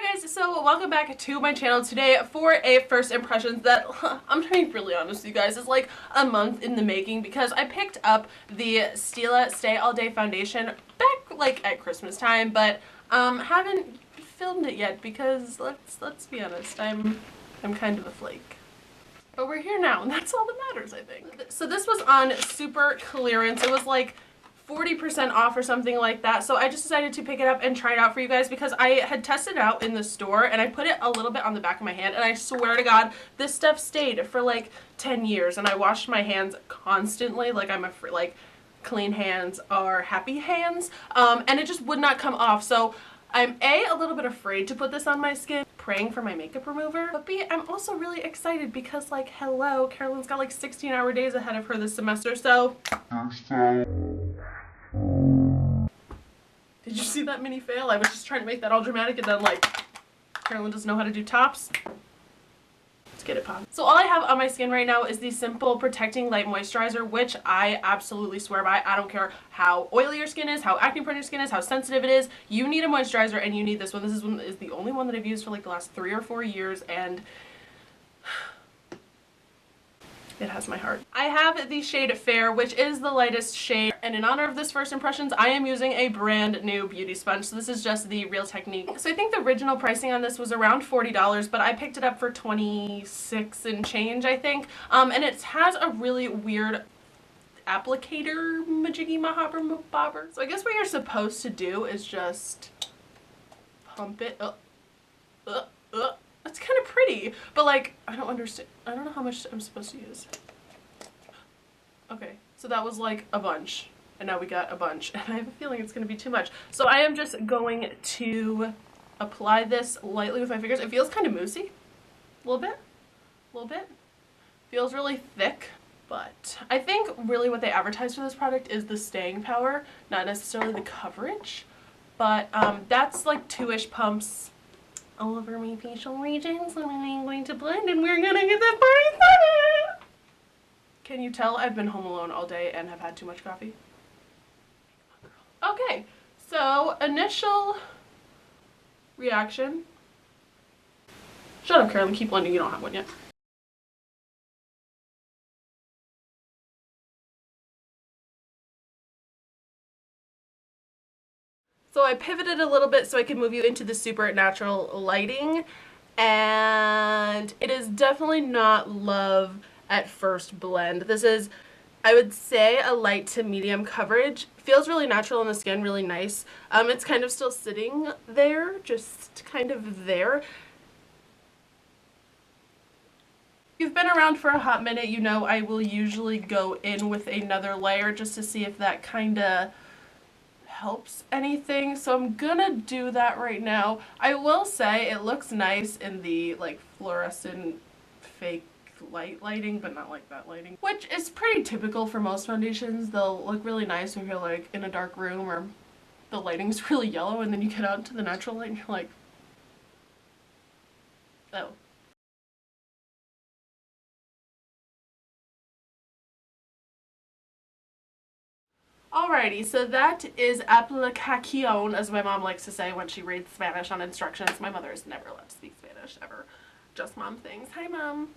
Hi guys, so welcome back to my channel today for a first impressions that I'm trying to be really honest with you guys, is like a month in the making because I picked up the Stila Stay All Day foundation back like at Christmas time, but haven't filmed it yet because let's be honest, I'm kind of a flake. But we're here now and that's all that matters, I think. So this was on super clearance. It was like 40% off or something like that, so I just decided to pick it up and try it out for you guys because I had tested it out in the store and I put it a little bit on the back of my hand, and I swear to God this stuff stayed for like 10 years and I washed my hands constantly. Like like clean hands are happy hands, and it just would not come off. So I'm a little bit afraid to put this on my skin, praying for my makeup remover, but B, I'm also really excited because like hello, Carolyn's got like 16-hour days ahead of her this semester, so did you see that mini fail? I was just trying to make that all dramatic and then like, Carolyn doesn't know how to do tops. Let's get it popping. So all I have on my skin right now is the Simple Protecting Light Moisturizer, which I absolutely swear by. I don't care how oily your skin is, how acne prone your skin is, how sensitive it is. You need a moisturizer and you need this one. This is the only one that I've used for like the last 3 or 4 years, and it has my heart. I have the shade Fair, which is the lightest shade, and in honor of this first impressions, I am using a brand new beauty sponge. So this is just the Real Technique. So I think the original pricing on this was around $40, but I picked it up for 26 and change, I think. And it has a really weird applicator majiggy mahabber bobber. So I guess what you're supposed to do is just pump it up. It's kind of pretty, but like, I don't understand. I don't know how much I'm supposed to use. Okay, so that was like a bunch, and now we got a bunch, and I have a feeling it's going to be too much. So I am just going to apply this lightly with my fingers. It feels kind of moussey. A little bit. Feels really thick, but I think really what they advertise for this product is the staying power, not necessarily the coverage. But that's like 2-ish pumps all over my facial regions, and I'm going to blend and we're gonna get this party started. Can you tell I've been home alone all day and have had too much coffee? Okay, so initial reaction. Shut up, Carolyn, keep blending, you don't have one yet. So I pivoted a little bit so I could move you into the super natural lighting, and it is definitely not love at first blend. This is, I would say, a light to medium coverage. Feels really natural on the skin, really nice. It's kind of still sitting there, just kind of there. If you've been around for a hot minute, you know I will usually go in with another layer just to see if that kind of helps anything, so I'm gonna do that right now. I will say it looks nice in the like fluorescent fake lighting, but not like that lighting, which is pretty typical for most foundations. They'll look really nice when you're like in a dark room or the lighting's really yellow, and then you get out into the natural light and you're like, oh. Alrighty, so that is aplicación, as my mom likes to say when she reads Spanish on instructions. My mother is never allowed to speak Spanish, ever. Just mom things. Hi, Mom.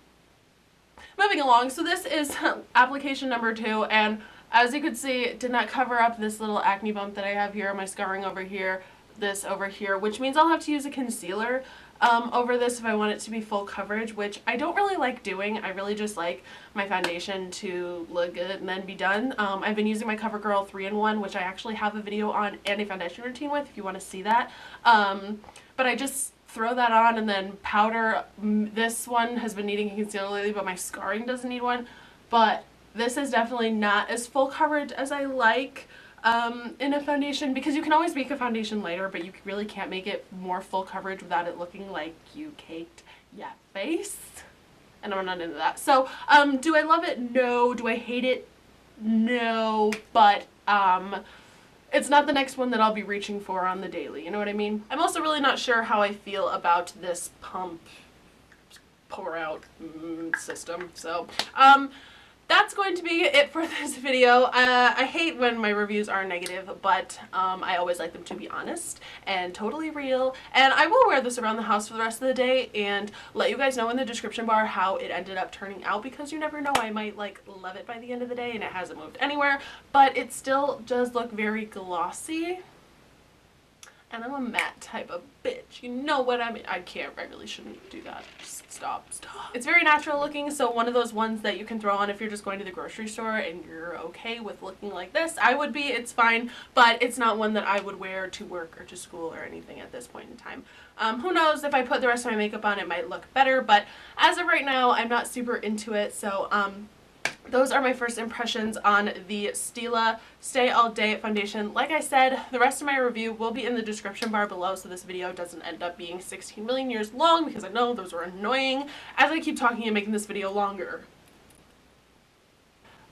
Moving along, so this is application number 2, and as you can see, it did not cover up this little acne bump that I have here, my scarring over here, this over here, which means I'll have to use a concealer over this if I want it to be full coverage, which I don't really like doing. I really just like my foundation to look good and then be done. I've been using my CoverGirl 3-in-1, which I actually have a video on and a foundation routine with if you want to see that. But I just throw that on and then powder. This one has been needing a concealer lately, but my scarring doesn't need one. But this is definitely not as full coverage as I like in a foundation, because you can always make a foundation lighter, but you really can't make it more full coverage without it looking like you caked your face, and I'm not into that. So do I love it? No. Do I hate it? No. But it's not the next one that I'll be reaching for on the daily, you know what I mean? I'm also really not sure how I feel about this pump pour out system, so that's going to be it for this video. I hate when my reviews are negative, but I always like them to be honest and totally real. And I will wear this around the house for the rest of the day and let you guys know in the description bar how it ended up turning out, because you never know, I might like love it by the end of the day and it hasn't moved anywhere, but it still does look very glossy. And I'm a matte type of bitch. You know what I mean? I really shouldn't do that. Just stop. It's very natural looking, so one of those ones that you can throw on if you're just going to the grocery store and you're okay with looking like this. I would be, it's fine, but it's not one that I would wear to work or to school or anything at this point in time. Who knows, if I put the rest of my makeup on, it might look better, but as of right now, I'm not super into it, so, those are my first impressions on the Stila Stay All Day foundation. Like I said, the rest of my review will be in the description bar below, so this video doesn't end up being 16 million years long, because I know those are annoying as I keep talking and making this video longer.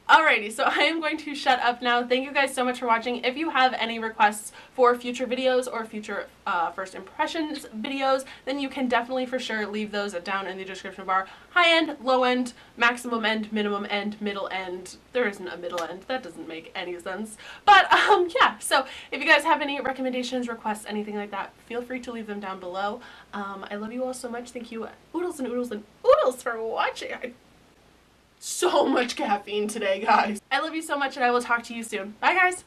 Alrighty, so I am going to shut up now. Thank you guys so much for watching. If you have any requests for future videos or future first impressions videos, then you can definitely for sure leave those down in the description bar. High end, low end, maximum end, minimum end, middle end. There isn't a middle end. That doesn't make any sense. But yeah, so if you guys have any recommendations, requests, anything like that, feel free to leave them down below. I love you all so much. Thank you, oodles and oodles and oodles, for watching. So much caffeine today, guys. I love you so much, and I will talk to you soon. Bye, guys.